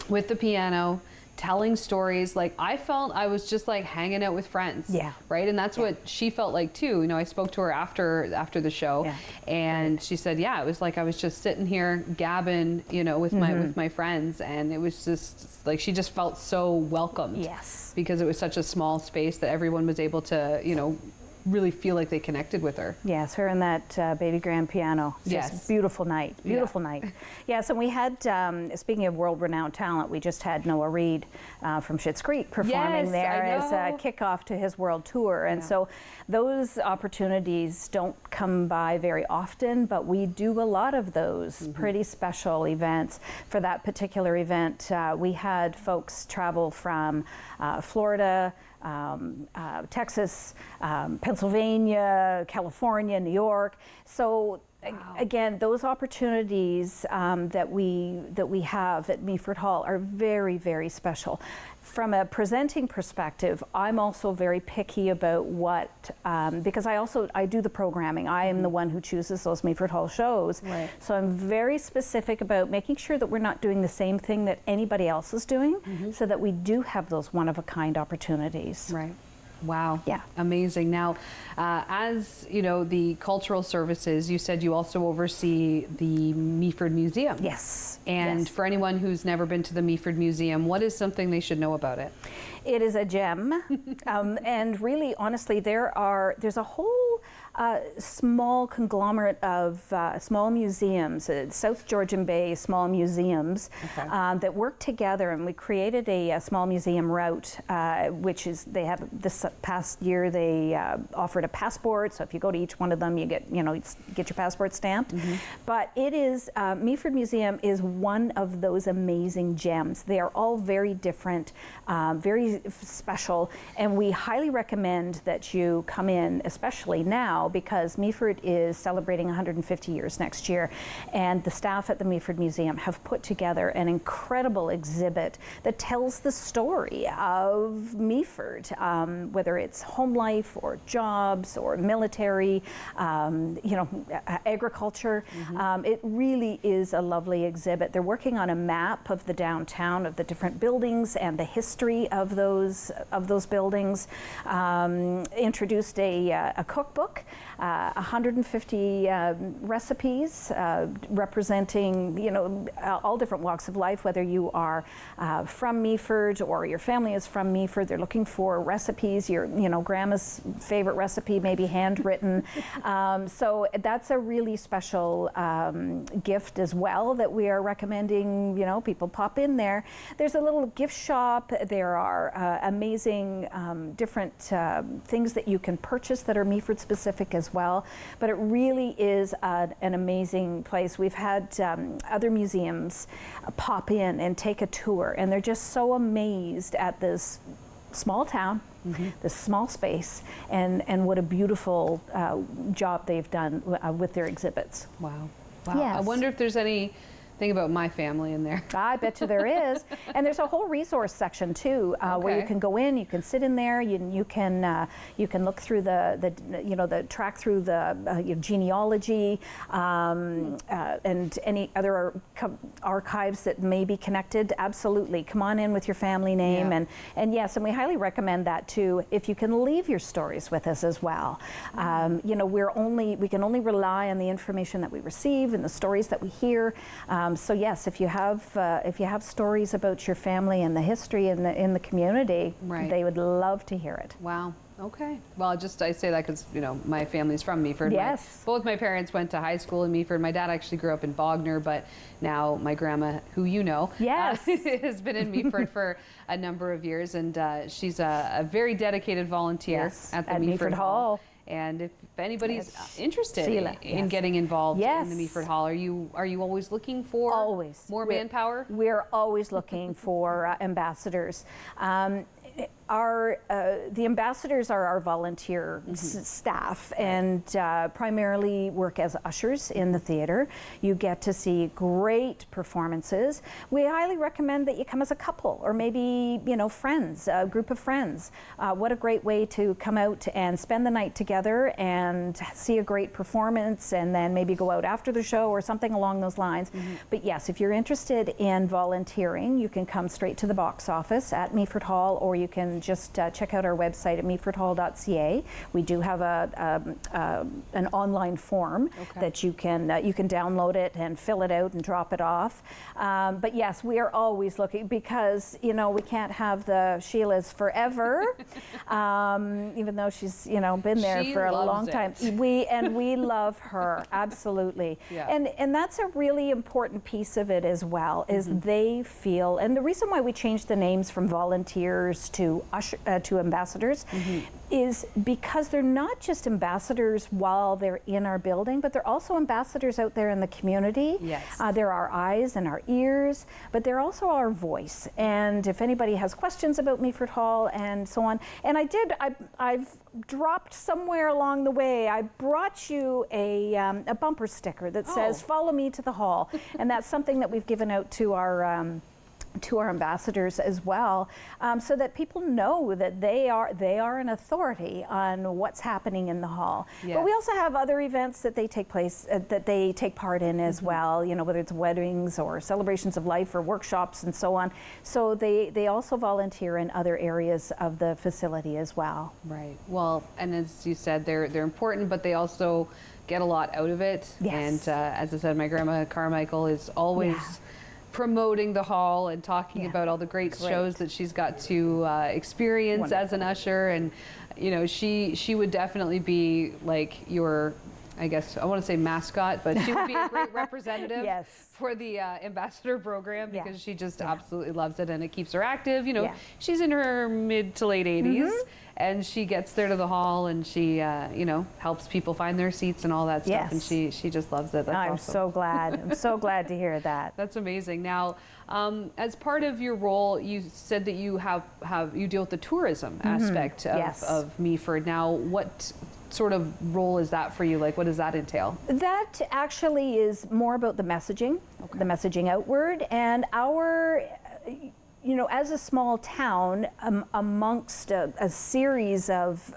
with the piano, telling stories. Like, I felt I was just like hanging out with friends. Right. And that's what she felt like too. You know, I spoke to her after the show, and she said, it was like I was just sitting here gabbing, you know, with my friends, and it was just like she just felt so welcomed. Because it was such a small space that everyone was able to, you know, really feel like they connected with her. Yes, her and that baby grand piano. Just beautiful night. Beautiful night. Yes, and we had, speaking of world-renowned talent, we just had Noah Reid from Schitt's Creek performing there as a kickoff to his world tour. And so those opportunities don't come by very often, but we do a lot of those pretty special events. For that particular event, we had folks travel from Florida, Texas, Pennsylvania, California, New York. So again, those opportunities that we have at Meaford Hall are very, very special. From a presenting perspective, I'm also very picky about what, because I do the programming. I am the one who chooses those Meaford Hall shows. So I'm very specific about making sure that we're not doing the same thing that anybody else is doing, so that we do have those one-of-a-kind opportunities. Right. Wow. Yeah. Amazing. Now, as you know, the cultural services, you said you also oversee the Meaford Museum. Yes. And for anyone who's never been to the Meaford Museum, what is something they should know about it? It is a gem. And really, honestly, there's a whole small conglomerate of small museums, South Georgian Bay small museums, that work together, and we created a small museum route, which is, they have, this past year they offered a passport, so if you go to each one of them, you get your passport stamped. But it is, Meaford Museum is one of those amazing gems. They are all very different, very special, and we highly recommend that you come in, especially now, now because Meaford is celebrating 150 years next year, and the staff at the Meaford Museum have put together an incredible exhibit that tells the story of Meaford, whether it's home life or jobs or military, agriculture. It really is a lovely exhibit. They're working on a map of the downtown, of the different buildings and the history of those buildings. Introduced a cookbook, 150 recipes representing all different walks of life, whether you are from Meaford or your family is from Meaford. They're looking for recipes, your grandma's favorite recipe, maybe handwritten. So that's a really special gift as well that we are recommending. People pop in there. There's a little gift shop. There are amazing different things that you can purchase that are Meaford specific as well. But it really is an amazing place. We've had other museums pop in and take a tour, and they're just so amazed at this small town, this small space, and what a beautiful job they've done with their exhibits. Wow. Yes. I wonder if there's anything about my family in there. I bet you there is. And there's a whole resource section too, where you can go in, you can sit in there, you can look through the track through the genealogy and any other archives that may be connected. Absolutely, come on in with your family name, and yes, and we highly recommend that too. If you can leave your stories with us as well, we can only rely on the information that we receive and the stories that we hear. So yes, if you have stories about your family and the history in the community, they would love to hear it. Wow. Okay. Well, I say that because my family's from Meaford. Yes. Both my parents went to high school in Meaford. My dad actually grew up in Bognor, but now my grandma, who yes, has been in Meaford for a number of years, and she's a very dedicated volunteer at the Meaford Hall. And if anybody's interested in getting involved in the Meaford Hall, are you always looking for more manpower? We're always looking for ambassadors. The ambassadors are our volunteer staff, and primarily work as ushers in the theater. You get to see great performances. We highly recommend that you come as a couple, or maybe friends, a group of friends. What a great way to come out and spend the night together and see a great performance, and then maybe go out after the show or something along those lines. But yes, if you're interested in volunteering, you can come straight to the box office at Meaford Hall, or you can just check out our website at meafordhall.ca. We do have an online form that you can download it and fill it out and drop it off. But yes, we are always looking, because we can't have the Sheilas forever, even though she's been there for a long time. We love her absolutely. And that's a really important piece of it as well, is they feel, and the reason why we changed the names from volunteers to ambassadors is because they're not just ambassadors while they're in our building, but they're also ambassadors out there in the community. They're our eyes and our ears, but they're also our voice. And if anybody has questions about Meaford Hall and so on, and I've dropped somewhere along the way, I brought you a bumper sticker that says "Follow me to the hall," and that's something that we've given out to our ambassadors as well, so that people know that they are an authority on what's happening in the hall. But we also have other events that they take part in as well, whether it's weddings or celebrations of life or workshops and so on. So they also volunteer in other areas of the facility as well. Right. Well, and as you said, they're important, but they also get a lot out of it. And as I said, my grandma Carmichael is always promoting the hall and talking about all the great shows that she's got to experience as an usher, and she would definitely be like your, I guess I want to say mascot, but she would be a great representative for the ambassador program, because she just absolutely loves it, and it keeps her active. She's in her mid to late 80s, and she gets there to the hall, and she helps people find their seats and all that stuff, and she just loves it. That's I'm awesome. so glad. I'm so glad to hear that. That's amazing. Now, as part of your role, you said that you you deal with the tourism aspect of Meaford. Now, sort of role is that for you? Like, what does that entail? That actually is more about the messaging, the messaging outward, and our, you know, as a small town, amongst a series of,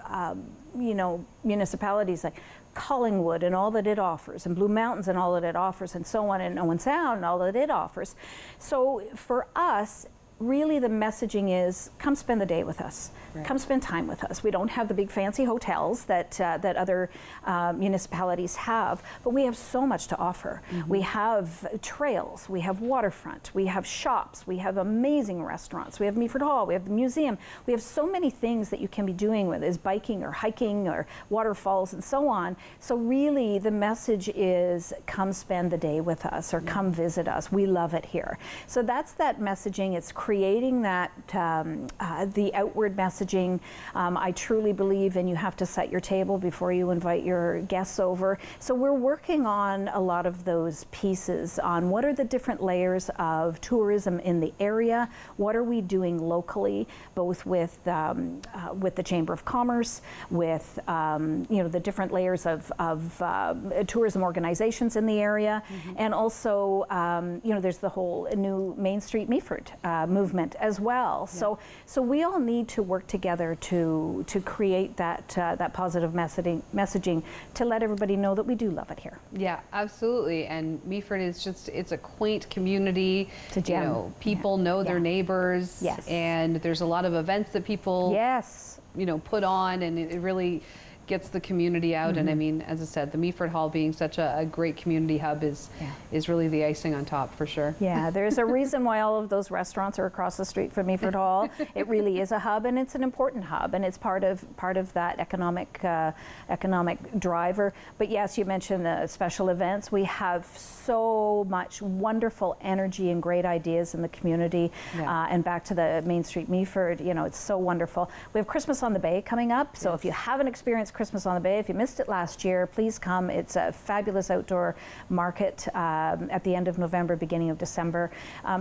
you know, municipalities like Collingwood and all that it offers, and Blue Mountains and all that it offers, and so on, and Owen Sound and all that it offers. So for us, really the messaging is, come spend the day with us. Right. Come spend time with us. We don't have the big fancy hotels that that other municipalities have, but we have so much to offer. Mm-hmm. We have trails, we have waterfront, we have shops, we have amazing restaurants, we have Meaford Hall, we have the museum. We have so many things that you can be doing, whether it's biking or hiking or waterfalls and so on. So really the message is, come spend the day with us, or come visit us. We love it here. So that's that messaging. It's creating that the outward messaging. I truly believe in, you have to set your table before you invite your guests over. So we're working on a lot of those pieces on what are the different layers of tourism in the area, what are we doing locally, both with the Chamber of Commerce, with you know, the different layers of tourism organizations in the area, mm-hmm. and also you know, there's the whole new Main Street Meaford movement as well. Yeah. So we all need to work together to create that that positive messaging to let everybody know that we do love it here. Yeah, absolutely. And Meaford is just, it's a quaint community. It's a gem. You know, people know their neighbors. Yes. And there's a lot of events that people you know, put on, and it really gets the community out. Mm-hmm. And I mean, as I said, the Meaford Hall being such a great community hub is really the icing on top, for sure. Yeah, there's a reason why all of those restaurants are across the street from Meaford Hall. It really is a hub, and it's an important hub, and it's part of that economic driver. But yes, you mentioned special events. We have so much wonderful energy and great ideas in the community. And back to the Main Street Meaford, you know, it's so wonderful. We have Christmas on the Bay coming up, so if you haven't experienced Christmas on the Bay, if you missed it last year, please come. It's a fabulous outdoor market at the end of November, beginning of December.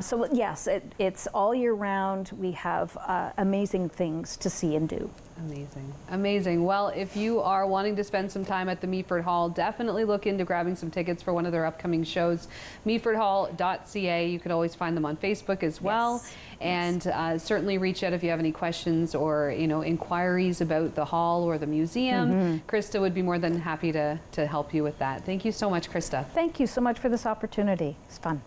So yes, it's all year round. We have amazing things to see and do. Amazing. Amazing. Well, if you are wanting to spend some time at the Meaford Hall, definitely look into grabbing some tickets for one of their upcoming shows. meafordhall.ca. You could always find them on Facebook as well. And certainly reach out if you have any questions or, you know, inquiries about the hall or the museum. Mm-hmm. Krista would be more than happy to help you with that. Thank you so much, Krista. Thank you so much for this opportunity. It's fun.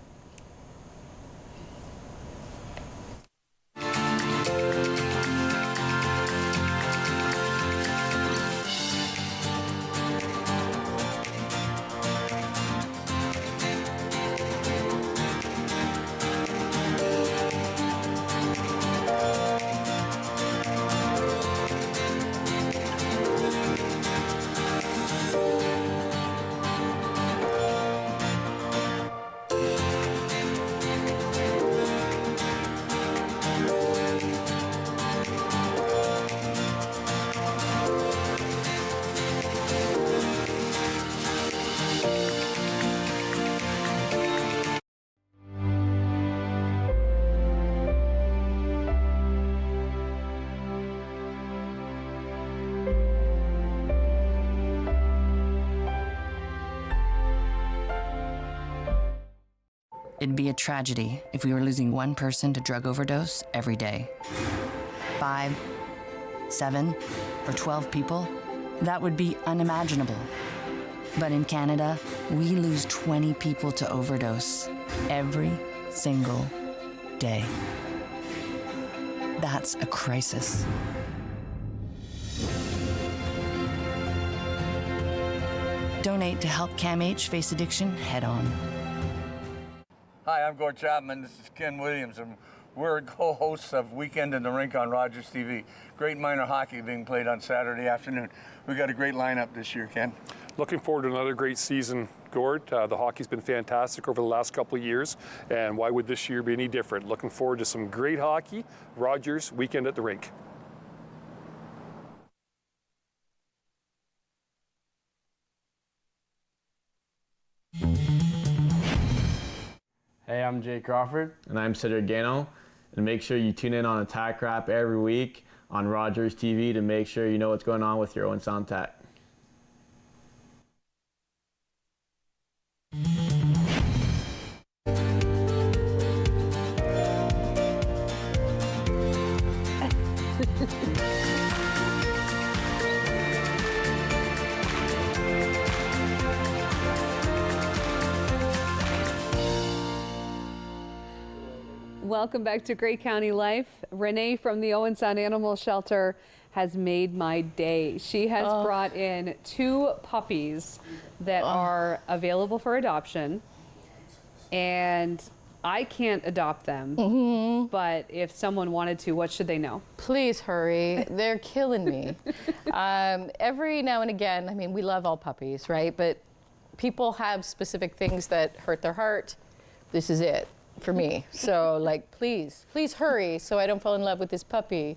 It'd be a tragedy if we were losing one person to drug overdose every day. 5, 7, or 12 people, that would be unimaginable. But in Canada, we lose 20 people to overdose every single day. That's a crisis. Donate to help CAMH face addiction head on. Hi, I'm Gord Chapman. This is Ken Williams, and we're co-hosts of Weekend in the Rink on Rogers TV. Great minor hockey being played on Saturday afternoon. We got a great lineup this year, Ken. Looking forward to another great season, Gord. The hockey's been fantastic over the last couple of years, and why would this year be any different? Looking forward to some great hockey. Rogers, Weekend at the Rink. Hey, I'm Jay Crawford. And I'm Cedric Gano. And make sure you tune in on Attack Rap every week on Rogers TV to make sure you know what's going on with your own sound tech. Welcome back to Great County Life. Renee from the Owen Sound Animal Shelter has made my day. She has brought in 2 puppies that are available for adoption, and I can't adopt them, but if someone wanted to, what should they know? Please hurry. They're killing me. Every now and again, I mean, we love all puppies, right? But people have specific things that hurt their heart. This is it for me. So like, please hurry so I don't fall in love with this puppy.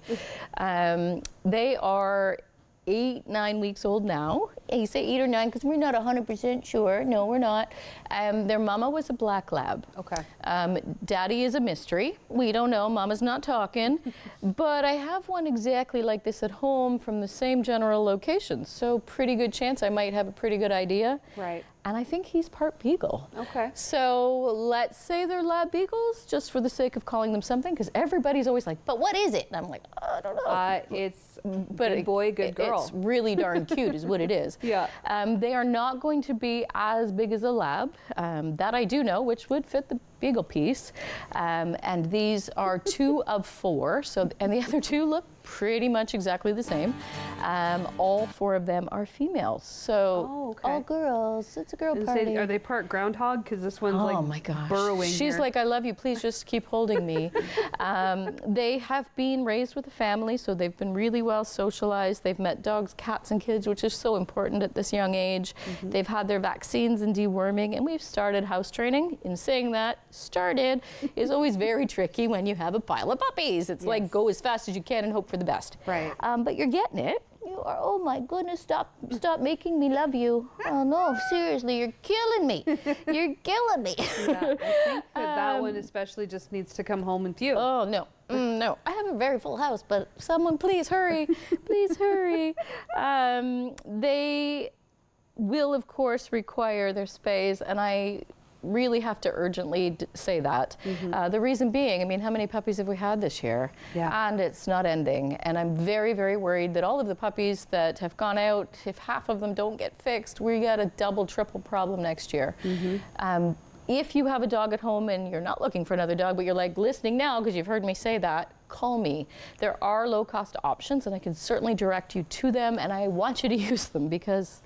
They are 8, 9 weeks old now. You say 8 or 9 because we're not 100% sure. No, we're not. Their mama was a black lab. Okay. Daddy is a mystery. We don't know. Mama's not talking. But I have one exactly like this at home from the same general location. So pretty good chance I might have a pretty good idea. Right. And I think he's part beagle. Okay. So let's say they're lab beagles, just for the sake of calling them something, because everybody's always like, but what is it? And I'm like, I don't know. It's good boy, good girl. It's really darn cute is what it is. Yeah. They are not going to be as big as a lab. That I do know, which would fit the beagle piece. And these are 2 of 4. So, and the other 2 look pretty much exactly the same. All 4 of them are females. So all girls. It's a girl party. Are they part groundhog? Because this one's like, oh my gosh, burrowing She's here. like, I love you. Please just keep holding me. They have been raised with a family, so they've been really well socialized. They've met dogs, cats, and kids, which is so important at this young age. They've had their vaccines and deworming, and we've started house training. In saying that, started is always very tricky when you have a pile of puppies. It's like go as fast as you can and hope for the best. Right. But you're getting it. You are, oh my goodness, stop making me love you. Oh no, seriously, you're killing me. You're killing me. Yeah, I think that one especially just needs to come home with you. Oh no, no. I have a very full house, but someone please hurry, please hurry. They will of course require their spays, and I really have to urgently say that. The reason being, I mean, how many puppies have we had this year? Yeah. And it's not ending. And I'm very, very worried that all of the puppies that have gone out, if half of them don't get fixed, we got a double, triple problem next year. If you have a dog at home and you're not looking for another dog, but you're like listening now because you've heard me say that, call me. There are low-cost options, and I can certainly direct you to them, and I want you to use them because,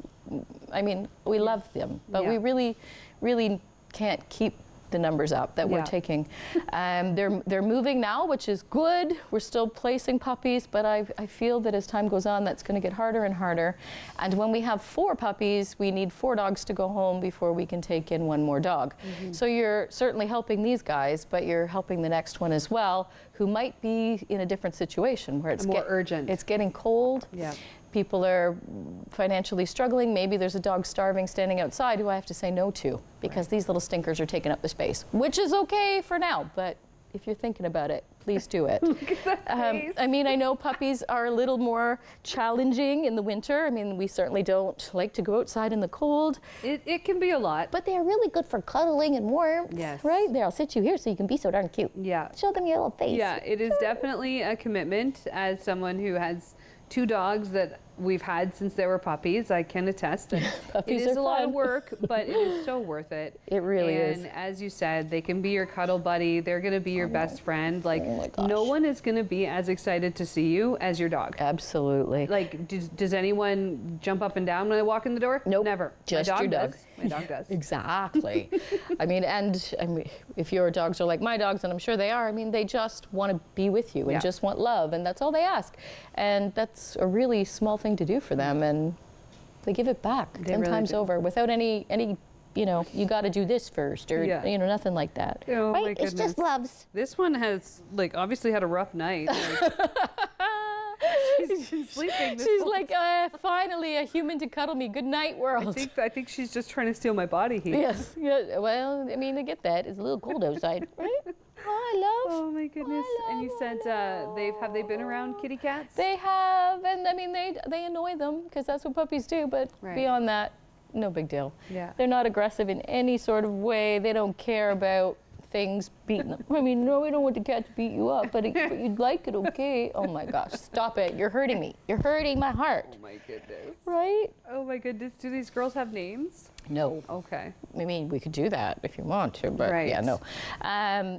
I mean, we love them, but we really, really can't keep the numbers up that we're taking. They're moving now, which is good. We're still placing puppies, but I feel that as time goes on, that's going to get harder and harder. And when we have 4 puppies, we need 4 dogs to go home before we can take in 1 more dog. So you're certainly helping these guys, but you're helping the next one as well, who might be in a different situation where it's more urgent. It's getting cold. Yeah. People are financially struggling. Maybe there's a dog starving standing outside who I have to say no to because these little stinkers are taking up the space, which is okay for now, but if you're thinking about it, please do it. Look at that face. I mean, I know puppies are a little more challenging in the winter. I mean, we certainly don't like to go outside in the cold. It can be a lot. But they are really good for cuddling and warmth. Yes. Right? There, I'll sit you here so you can be so darn cute. Yeah. Show them your little face. Yeah, it is definitely a commitment. As someone who has 2 dogs that we've had since they were puppies, I can attest that it is a lot of work, but it is so worth it. It really is. And as you said, they can be your cuddle buddy. They're going to be your best friend. Like, no one is going to be as excited to see you as your dog. Absolutely. Like, does anyone jump up and down when they walk in the door? Nope. Never. Just My dog your dog. does. My dog does. Exactly. I mean, if your dogs are like my dogs, and I'm sure they are, I mean, they just want to be with you and just want love, and that's all they ask. And that's a really small thing to do for them, and they give it back 10 times over without any you know, you got to do this first, or you know, nothing like that. Oh, right? my It's goodness. just loves. This one has, like, obviously had a rough night. She's been sleeping. She's like, finally a human to cuddle me. Good night, world. I think she's just trying to steal my body heat. Yes. Yeah. Well, I mean, I get that. It's a little cold outside, right? Hi, love. Oh my goodness! And you said have they been around kitty cats? They have, and I mean they annoy them because that's what puppies do. But beyond that, no big deal. Yeah. They're not aggressive in any sort of way. They don't care about things beating them. I mean, no, we don't want the cat to beat you up, but you'd like it, okay? Oh my gosh, stop it! You're hurting me. You're hurting my heart. Oh my goodness. Right? Oh my goodness! Do these girls have names? No. Okay. I mean, we could do that if you want to, but Right. yeah, no.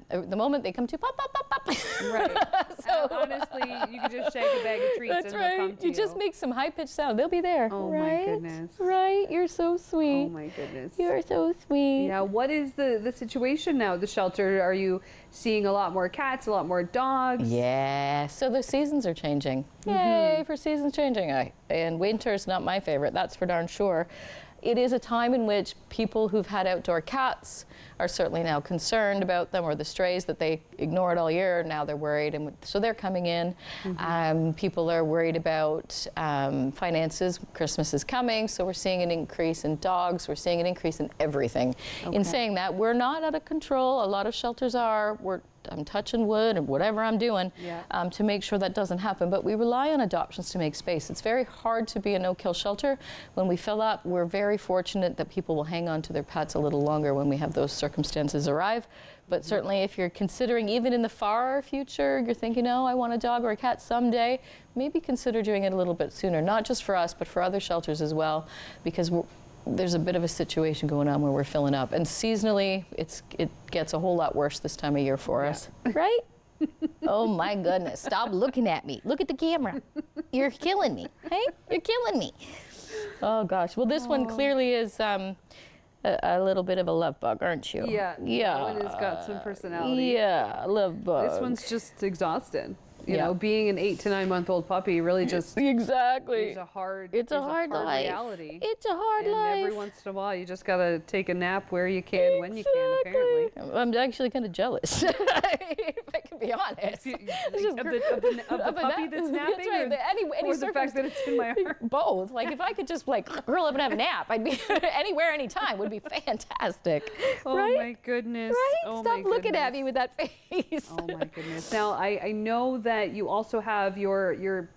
The moment they come to pop, pop, pop, pop. Right. So honestly, you could just shake a bag of treats That's and they'll come right. to You just make some high-pitched sound. They'll be there. Oh right? my goodness. Right. You're so sweet. Oh my goodness. You're so sweet. Yeah. What is the situation now at the shelter? Are you seeing a lot more cats, a lot more dogs? Yeah. So the seasons are changing. Yay for seasons changing. And winter's not my favorite. That's for darn sure. It is a time in which people who've had outdoor cats are certainly now concerned about them, or the strays that they ignored all year, now they're worried, and so they're coming in. People are worried about finances. Christmas is coming, so we're seeing an increase in dogs. We're seeing an increase in everything. In saying that, we're not out of control. A lot of shelters are. I'm touching wood and whatever I'm doing to make sure that doesn't happen. But we rely on adoptions to make space. It's very hard to be a no-kill shelter. When we fill up, we're very fortunate that people will hang on to their pets a little longer when we have those circumstances arrive. But certainly if you're considering, even in the far future, you're thinking, oh, I want a dog or a cat someday, maybe consider doing it a little bit sooner, not just for us, but for other shelters as well, because there's a bit of a situation going on where we're filling up. And seasonally, it gets a whole lot worse this time of year for us. Right? Oh my goodness, stop looking at me. Look at the camera. You're killing me. Hey, you're killing me. Oh gosh, well this one clearly is a little bit of a love bug, aren't you? Yeah. Yeah. Owen has got some personality. Yeah, love bug. This one's just exhausted. You know, being an 8 to 9 month old puppy really just exactly. is a hard life. reality. It's a hard life. And every once in a while, you just gotta take a nap where you can, when you can. Apparently, I'm actually kind of jealous, if I can be honest. Of the puppy that's napping, that's right. or the fact that it's in my heart. Both. Like if I could just like curl up and have a nap, I'd be anywhere, anytime. Would be fantastic. Oh right? my goodness! Right? Oh Stop my looking goodness. at me with that face. Oh my goodness! Now I know that you also have your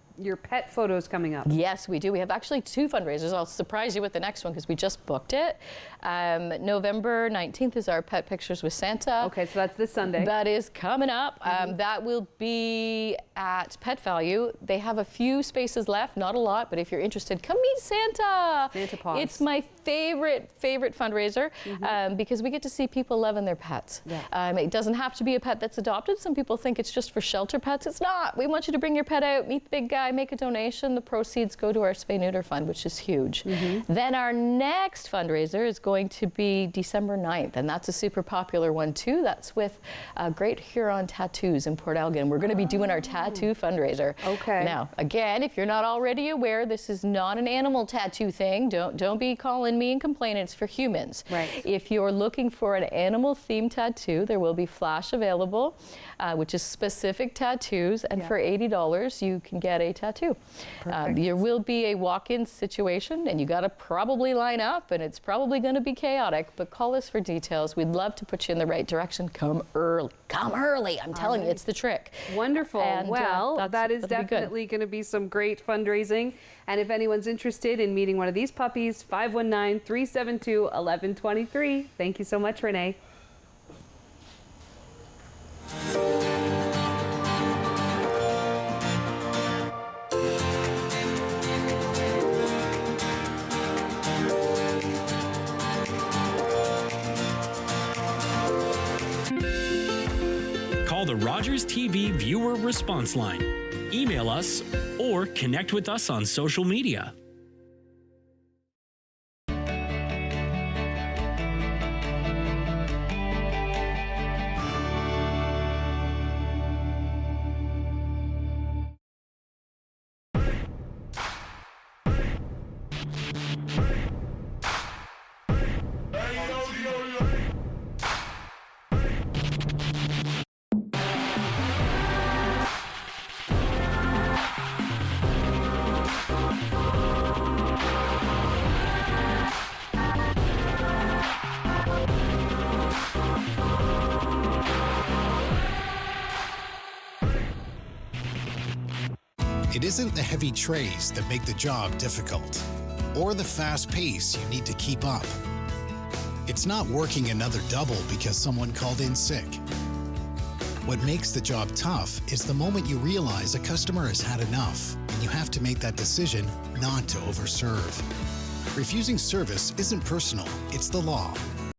pet photos coming up. Yes, we do. We have actually 2 fundraisers. I'll surprise you with the next one because we just booked it. November 19th is our Pet Pictures with Santa. Okay, so that's this Sunday. That is coming up. That will be at Pet Value. They have a few spaces left, not a lot, but if you're interested, come meet Santa. Santa Paws. It's my favorite fundraiser because we get to see people loving their pets. Yeah. It doesn't have to be a pet that's adopted. Some people think it's just for shelter pets. It's not. We want you to bring your pet out, meet the big guy, make a donation. The proceeds go to our Spay-Neuter Fund, which is huge. Then our next fundraiser is going to be December 9th, and that's a super popular one too. That's with Great Huron Tattoos in Port Elgin. We're going to be doing our tattoo fundraiser. Okay. Now, again, if you're not already aware, this is not an animal tattoo thing. Don't be calling me and complaining. It's for humans. Right. If you're looking for an animal-themed tattoo, there will be Flash available, which is specific tattoos, and for $80, you can get a tattoo. There will be a walk-in situation, and you got to probably line up, and it's probably going to be chaotic, but call us for details. We'd love to put you in the right direction. Come early. Come early. I'm telling you, it's the trick. Wonderful. And, well, that is that'll be good. definitely going to be some great fundraising. And if anyone's interested in meeting one of these puppies, 519-372-1123. Thank you so much, Renee. Call the Rogers TV viewer response line, email us, or connect with us on social media. It isn't the heavy trays that make the job difficult, or the fast pace you need to keep up. It's not working another double because someone called in sick. What makes the job tough is the moment you realize a customer has had enough, and you have to make that decision not to overserve. Refusing service isn't personal, it's the law.